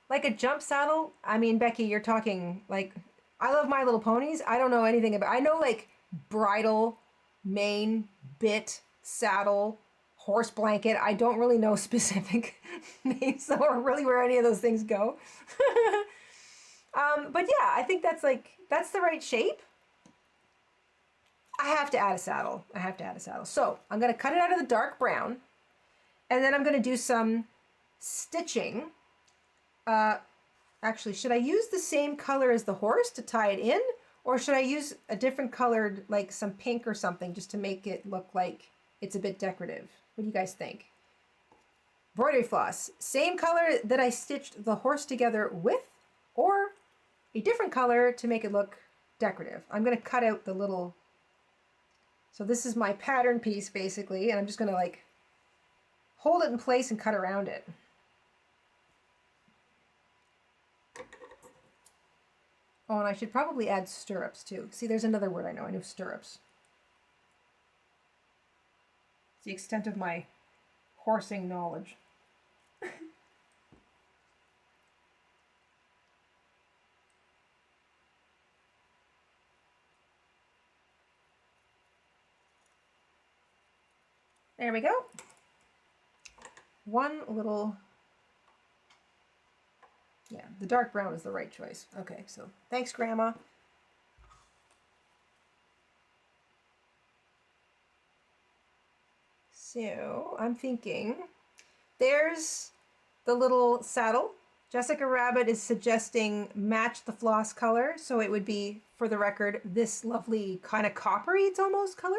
Like a jump saddle, I mean, Becky, you're talking like, I love My Little Ponies. I don't know anything about, I know like bridle, mane, bit, saddle, horse blanket. I don't really know specific names or really where any of those things go. But yeah, I think that's the right shape. I have to add a saddle. I have to add a saddle. So I'm going to cut it out of the dark brown, and then I'm going to do some stitching. Actually, should I use the same color as the horse to tie it in, or should I use a different colored, like some pink or something, just to make it look like it's a bit decorative? What do you guys think? Embroidery floss, same color that I stitched the horse together with, or a different color to make it look decorative. I'm going to cut out the little, so this is my pattern piece basically, and I'm just going to like hold it in place and cut around it. Oh, and I should probably add stirrups too. See, there's another word I know stirrups. It's the extent of my horsing knowledge. There we go. One little, yeah, the dark brown is the right choice. Okay, so thanks, Grandma. So I'm thinking, there's the little saddle. Jessica Rabbit is suggesting match the floss color, so it would be, for the record, this lovely kind of coppery, it's almost color.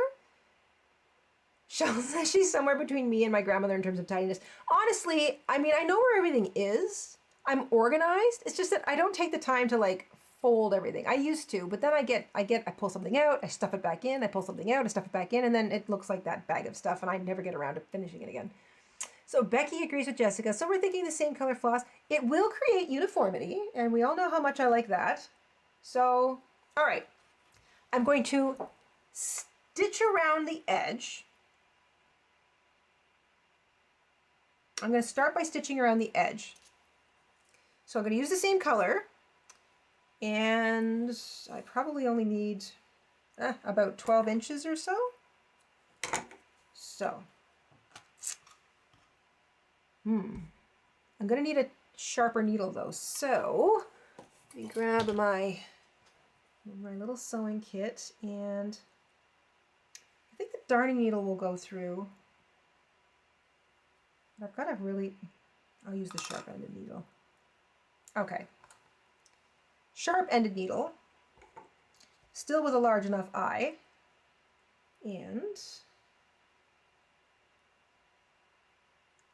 Shell says she's somewhere between me and my grandmother in terms of tidiness. Honestly, I mean, I know where everything is. I'm organized. It's just that I don't take the time to like fold everything. I used to, but then I pull something out, I stuff it back in, I pull something out, I stuff it back in, and then it looks like that bag of stuff, and I never get around to finishing it again. So Becky agrees with Jessica. So we're thinking the same color floss. It will create uniformity, and we all know how much I like that. So, all right. I'm going to stitch around the edge. I'm going to start by stitching around the edge. So I'm going to use the same color, and I probably only need about 12 inches or so. So, I'm going to need a sharper needle though. So let me grab my little sewing kit, and I think the darning needle will go through. I've got to really, I'll use the sharp-ended needle. Okay. Sharp-ended needle, still with a large enough eye, and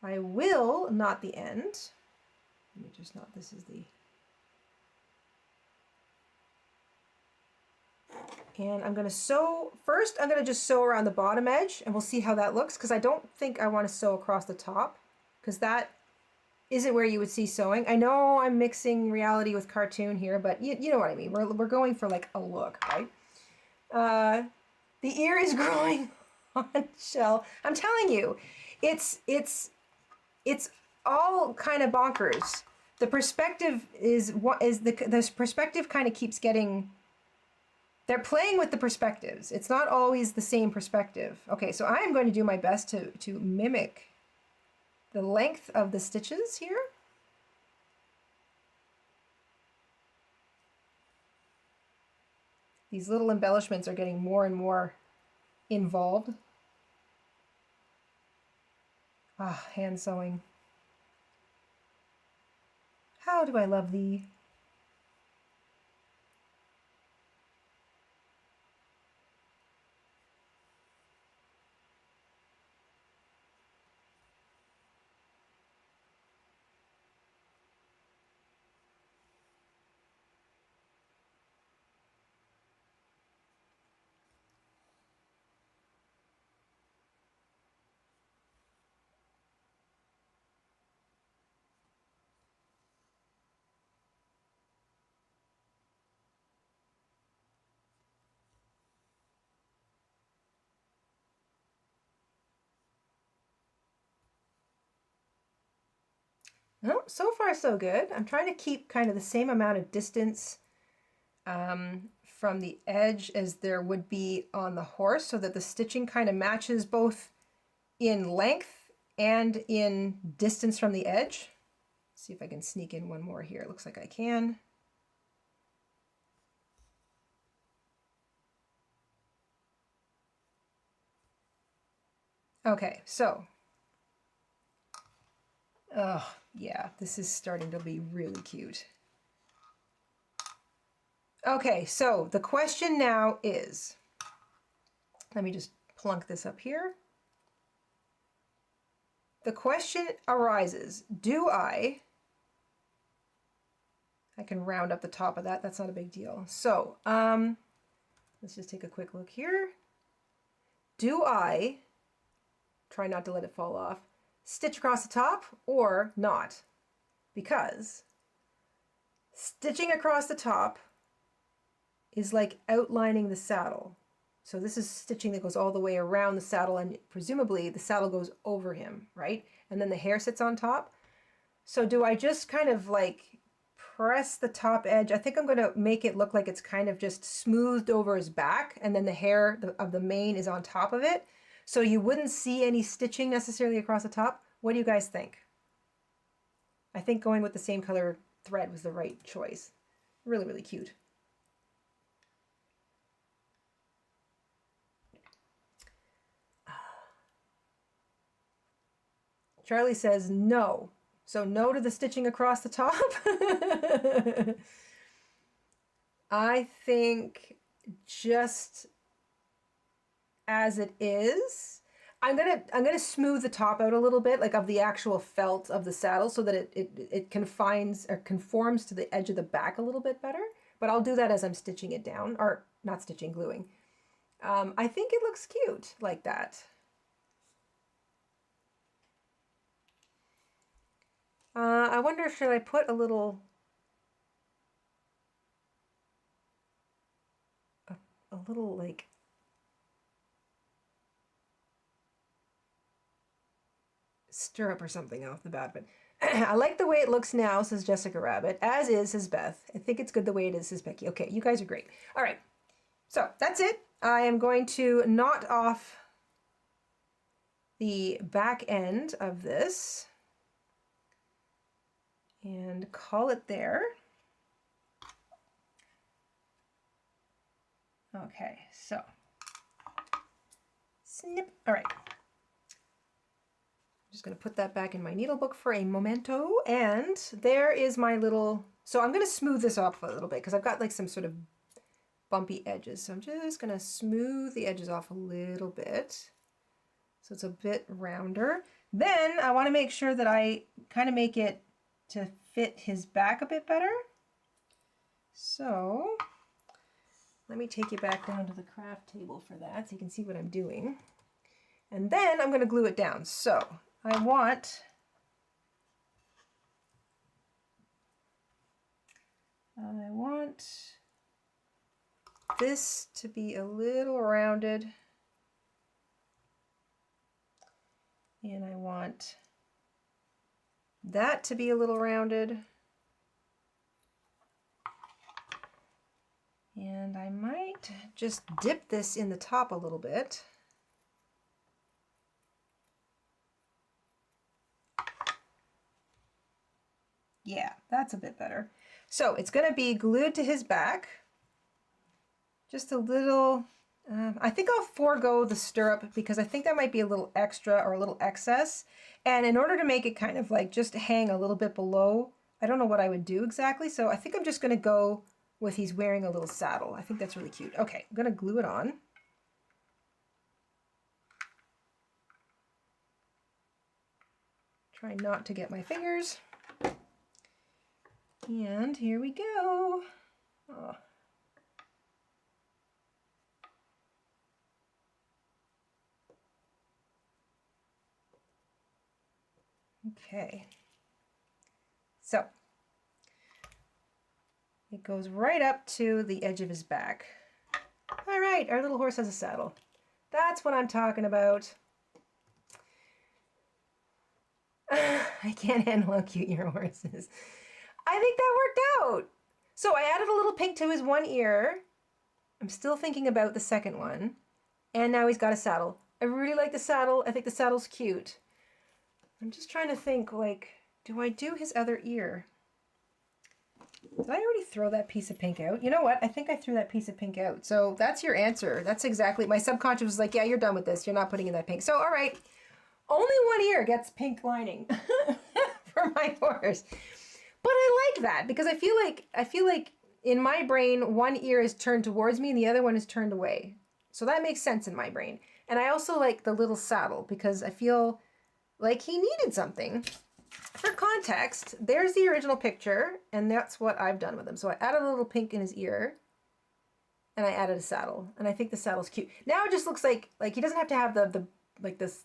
I will knot the end. Let me just knot, this is the, And I'm gonna sew, first I'm gonna just sew around the bottom edge and we'll see how that looks, because I don't think I want to sew across the top, because that isn't where you would see sewing. I know I'm mixing reality with cartoon here, but you know what I mean. We're going for like a look, right? The ear is growing on shell. I'm telling you, it's all kind of bonkers. The perspective is what is the perspective kind of keeps getting. They're playing with the perspectives. It's not always the same perspective. Okay, so I am going to do my best to mimic the length of the stitches here. These little embellishments are getting more and more involved. Ah, hand sewing. How do I love thee? Oh, so far so good. I'm trying to keep kind of the same amount of distance from the edge as there would be on the horse, so that the stitching kind of matches both in length and in distance from the edge. Let's see if I can sneak in one more here. It looks like I can. Okay, so, oh yeah, this is starting to be really cute. Okay, so the question now is, let me just plunk this up here. The question arises, I can round up the top of that, that's not a big deal. So, let's just take a quick look here. Do I, try not to let it fall off, stitch across the top or not? Because stitching across the top is like outlining the saddle. So this is stitching that goes all the way around the saddle, and presumably the saddle goes over him, right? And then the hair sits on top. So do I just kind of like press the top edge? I think I'm going to make it look like it's kind of just smoothed over his back, and then the hair of the mane is on top of it. So you wouldn't see any stitching necessarily across the top. What do you guys think? I think going with the same color thread was the right choice. Really, really cute. Charlie says no. So no to the stitching across the top. I think just as it is. I'm gonna smooth the top out a little bit, like of the actual felt of the saddle, so that it confines or conforms to the edge of the back a little bit better. But I'll do that as I'm stitching it down, or not stitching, gluing. I think it looks cute like that. I wonder, should I put a little like stirrup or something off the bat, but I like the way it looks now, says Jessica Rabbit, as is, says Beth. I think it's good the way it is, says Becky. Okay, you guys are great. All right, so that's it. I am going to knot off the back end of this and call it there. Okay, so snip. All right. I'm just going to put that back in my needle book for a momento, and there is my little, so I'm going to smooth this off a little bit because I've got like some sort of bumpy edges, so I'm just going to smooth the edges off a little bit so it's a bit rounder. Then I want to make sure that I kind of make it to fit his back a bit better. So let me take you back down to the craft table for that so you can see what I'm doing. And then I'm going to glue it down. So I want this to be a little rounded. And I want that to be a little rounded. And I might just dip this in the top a little bit. Yeah, that's a bit better. So it's going to be glued to his back. Just a little, I think I'll forego the stirrup because I think that might be a little extra or a little excess. And in order to make it kind of like just hang a little bit below, I don't know what I would do exactly. So I think I'm just going to go with he's wearing a little saddle. I think that's really cute. Okay, I'm going to glue it on. Try not to get my fingers. And here we go. Oh. Okay. So it goes right up to the edge of his back. All right, our little horse has a saddle. That's what I'm talking about. I can't handle how cute your horse is. I think that worked out. So I added a little pink to his one ear. I'm still thinking about the second one. And now he's got a saddle. I really like the saddle. I think the saddle's cute. I'm just trying to think, like, do I do his other ear? Did I already throw that piece of pink out? You know what? I think I threw that piece of pink out. So that's your answer. That's exactly, my subconscious was like, yeah, you're done with this. You're not putting in that pink. So, all right, only one ear gets pink lining for my horse. But I like that because I feel like in my brain, one ear is turned towards me and the other one is turned away. So that makes sense in my brain. And I also like the little saddle because I feel like he needed something. For context, there's the original picture, and that's what I've done with him. So I added a little pink in his ear, and I added a saddle, and I think the saddle's cute. Now it just looks like he doesn't have to have the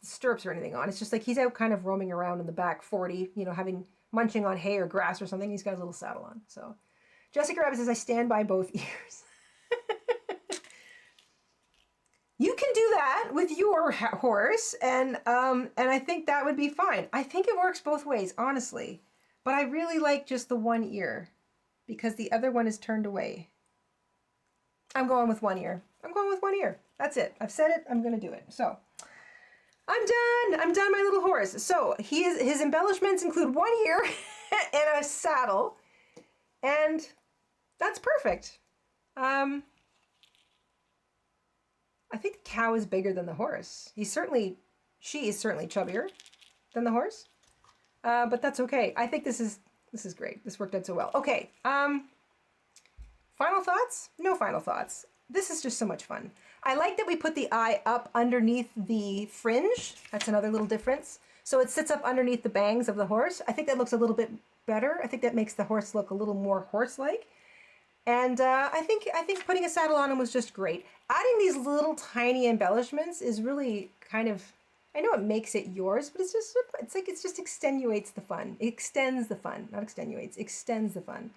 stirrups or anything on. It's just like he's out kind of roaming around in the back 40, you know, munching on hay or grass or something. He's got a little saddle on. So Jessica Rabbit says, I stand by both ears. You can do that with your horse, and I think that would be fine. I think it works both ways, honestly. But I really like just the one ear because the other one is turned away. I'm going with one ear. I'm going with one ear. That's it. I've said it. I'm going to do it. So I'm done. I'm done, my little horse. So his embellishments include one ear and a saddle, and that's perfect. I think the cow is bigger than the horse. She is certainly chubbier than the horse, but that's okay. I think this is great. This worked out so well. Okay, final thoughts? No final thoughts. This is just so much fun. I like that we put the eye up underneath the fringe. That's another little difference. So it sits up underneath the bangs of the horse. I think that looks a little bit better. I think that makes the horse look a little more horse-like. And I think putting a saddle on him was just great. Adding these little tiny embellishments is really kind of, I know it makes it yours, but it's like it just extenuates the fun. It extends the fun, not extenuates, extends the fun.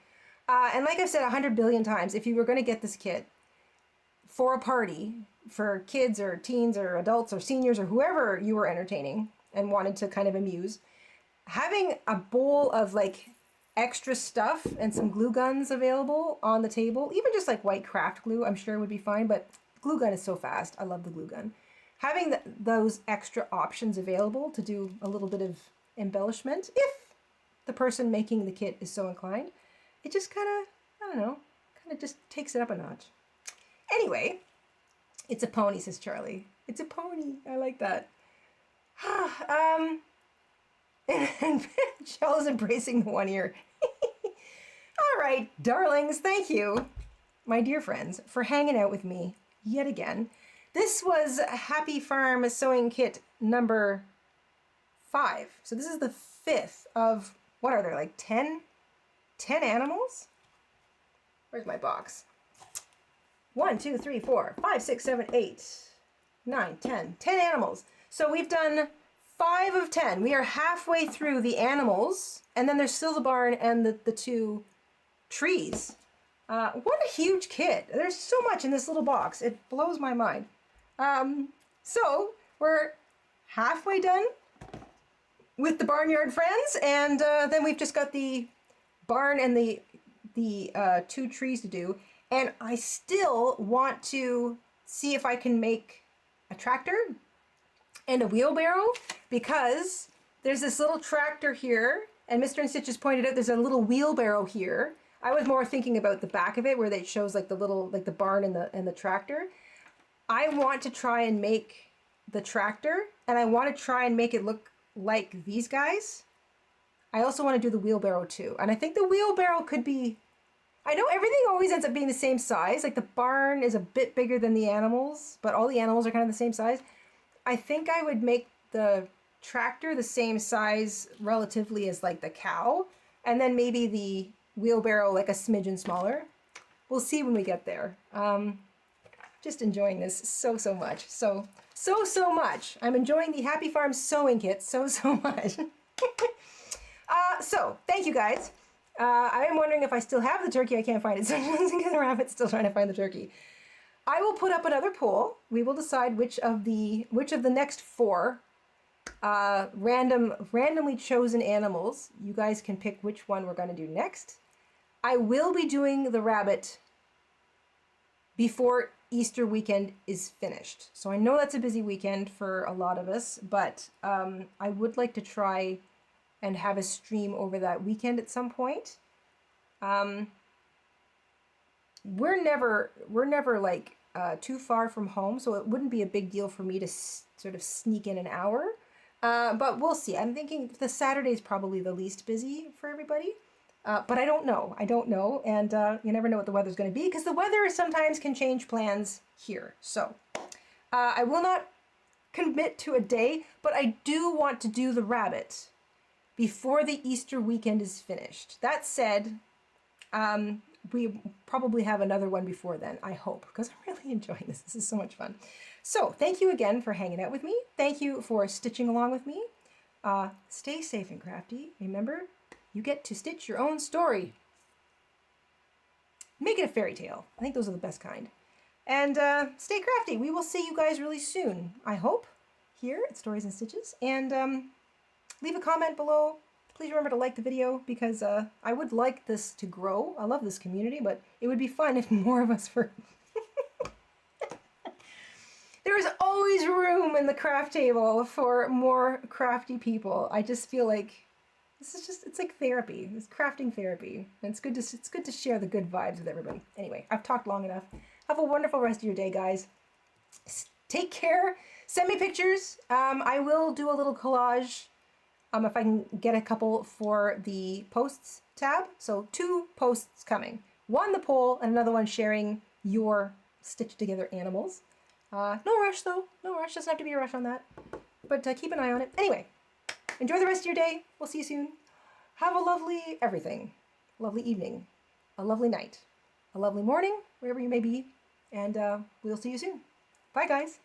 And like I've said 100 billion times, if you were going to get this kit for a party, for kids or teens or adults or seniors or whoever you were entertaining and wanted to kind of amuse, having a bowl of like extra stuff and some glue guns available on the table, even just like white craft glue, I'm sure would be fine, but glue gun is so fast. I love the glue gun. Having those extra options available to do a little bit of embellishment, if the person making the kit is so inclined, it just kind of, I don't know, kind of just takes it up a notch. Anyway, it's a pony, says Charlie. It's a pony. I like that. And Shell is embracing the one ear. All right, darlings, thank you, my dear friends, for hanging out with me yet again. This was Happy Farm Sewing Kit number 5. So this is the 5th of, what are there, like 10 animals? Where's my box? 1, 2, 3, 4, 5, 6, 7, 8, 9, 10. 10 animals. So we've done 5 of 10. We are halfway through the animals, and then there's still the barn and the 2 trees. What a huge kit. There's so much in this little box. It blows my mind. So we're halfway done with the barnyard friends, and then we've just got the barn and the 2 trees to do. And I still want to see if I can make a tractor and a wheelbarrow, because there's this little tractor here, and Mr. InStitches pointed out there's a little wheelbarrow here. I was more thinking about the back of it, where it shows like the little, like the barn and the tractor. I want to try and make the tractor, and I want to try and make it look like these guys. I also want to do the wheelbarrow too, and I think the wheelbarrow could be, I know everything always ends up being the same size. Like the barn is a bit bigger than the animals, but all the animals are kind of the same size. I think I would make the tractor the same size relatively as like the cow, and then maybe the wheelbarrow like a smidgen smaller. We'll see when we get there. Just enjoying this so much. So much. I'm enjoying the Happy Farm sewing kit so much. So thank you guys. I am wondering if I still have the turkey. I can't find it. So I'm losing the rabbit, still trying to find the turkey. I will put up another poll. We will decide which of the next 4 randomly chosen animals. You guys can pick which one we're going to do next. I will be doing the rabbit before Easter weekend is finished. So I know that's a busy weekend for a lot of us, but I would like to try and have a stream over that weekend at some point. We're never like too far from home, so it wouldn't be a big deal for me to sort of sneak in an hour. But we'll see. I'm thinking the Saturday is probably the least busy for everybody. But I don't know. And you never know what the weather's going to be, because the weather sometimes can change plans here. So I will not commit to a day, but I do want to do the rabbit before the Easter weekend is finished. That said, we probably have another one before then, I hope, because I'm really enjoying this. This is so much fun. So thank you again for hanging out with me. Thank you for stitching along with me. Stay safe and crafty. Remember, you get to stitch your own story. Make it a fairy tale. I think those are the best kind. And stay crafty. We will see you guys really soon, I hope, here at Stories and Stitches. And leave a comment below. Please remember to like the video, because I would like this to grow. I love this community, but it would be fun if more of us were... There is always room in the craft table for more crafty people. I just feel like this is just, it's like therapy. It's crafting therapy. And it's good to share the good vibes with everybody. Anyway, I've talked long enough. Have a wonderful rest of your day, guys. Take care. Send me pictures. I will do a little collage if I can get a couple for the posts tab. So 2 posts coming. One the poll, and another one sharing your stitched together animals. No rush though. No rush. Doesn't have to be a rush on that. But keep an eye on it. Anyway, enjoy the rest of your day. We'll see you soon. Have a lovely everything. A lovely evening. A lovely night. A lovely morning, wherever you may be. And we'll see you soon. Bye, guys.